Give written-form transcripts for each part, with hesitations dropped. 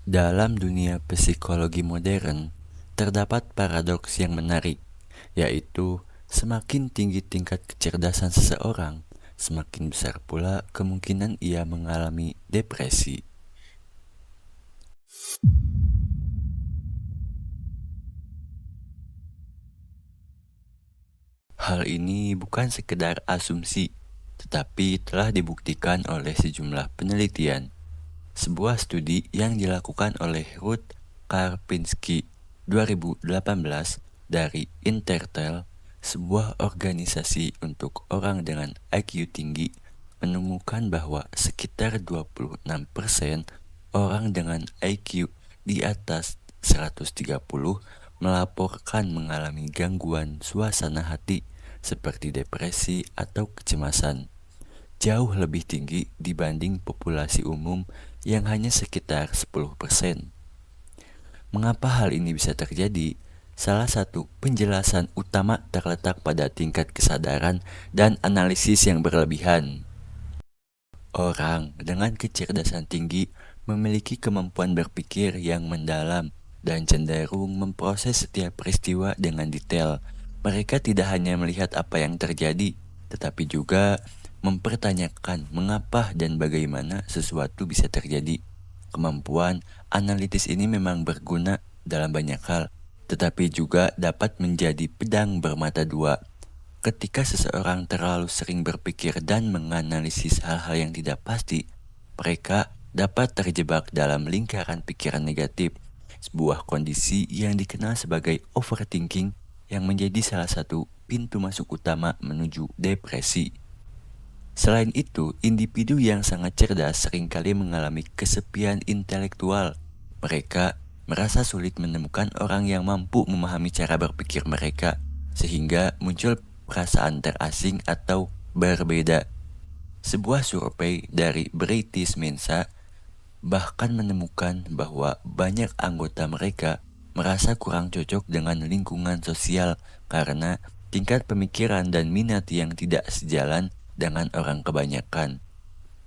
Dalam dunia psikologi modern, terdapat paradoks yang menarik, yaitu semakin tinggi tingkat kecerdasan seseorang, semakin besar pula kemungkinan ia mengalami depresi. Hal ini bukan sekedar asumsi, tetapi telah dibuktikan oleh sejumlah penelitian. Sebuah studi yang dilakukan oleh Ruth Karpinski 2018 dari Intertel, sebuah organisasi untuk orang dengan IQ tinggi, menemukan bahwa sekitar 26% orang dengan IQ di atas 130 melaporkan mengalami gangguan suasana hati seperti depresi atau kecemasan, jauh lebih tinggi dibanding populasi umum yang hanya sekitar 10%. Mengapa hal ini bisa terjadi? Salah satu penjelasan utama terletak pada tingkat kesadaran dan analisis yang berlebihan. Orang dengan kecerdasan tinggi memiliki kemampuan berpikir yang mendalam dan cenderung memproses setiap peristiwa dengan detail. Mereka tidak hanya melihat apa yang terjadi, tetapi juga mempertanyakan mengapa dan bagaimana sesuatu bisa terjadi. Kemampuan analitis ini memang berguna dalam banyak hal, tetapi juga dapat menjadi pedang bermata dua. Ketika seseorang terlalu sering berpikir dan menganalisis hal-hal yang tidak pasti, mereka dapat terjebak dalam lingkaran pikiran negatif, sebuah kondisi yang dikenal sebagai overthinking yang menjadi salah satu pintu masuk utama menuju depresi. Selain itu, individu yang sangat cerdas seringkali mengalami kesepian intelektual. Mereka merasa sulit menemukan orang yang mampu memahami cara berpikir mereka, sehingga muncul perasaan terasing atau berbeda. Sebuah survei dari British Mensa bahkan menemukan bahwa banyak anggota mereka merasa kurang cocok dengan lingkungan sosial karena tingkat pemikiran dan minat yang tidak sejalan dengan orang kebanyakan.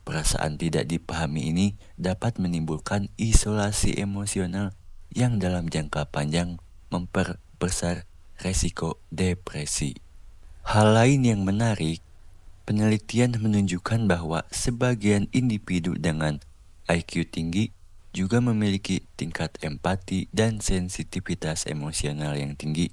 Perasaan tidak dipahami ini dapat menimbulkan isolasi emosional yang dalam jangka panjang memperbesar resiko depresi. Hal lain yang menarik, penelitian menunjukkan bahwa sebagian individu dengan IQ tinggi juga memiliki tingkat empati dan sensitivitas emosional yang tinggi.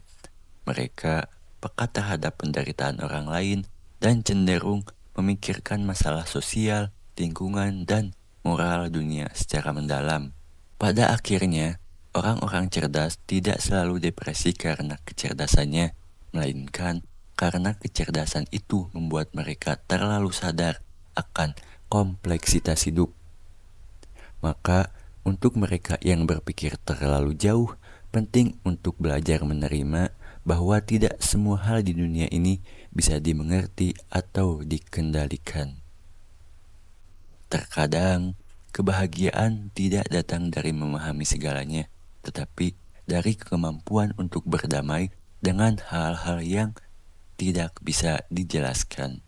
Mereka peka terhadap penderitaan orang lain dan cenderung memikirkan masalah sosial, lingkungan, dan moral dunia secara mendalam. Pada akhirnya, orang-orang cerdas tidak selalu depresi karena kecerdasannya, melainkan karena kecerdasan itu membuat mereka terlalu sadar akan kompleksitas hidup. Maka, untuk mereka yang berpikir terlalu jauh, penting untuk belajar menerima bahwa tidak semua hal di dunia ini bisa dimengerti atau dikendalikan. Terkadang, kebahagiaan tidak datang dari memahami segalanya, tetapi dari kemampuan untuk berdamai dengan hal-hal yang tidak bisa dijelaskan.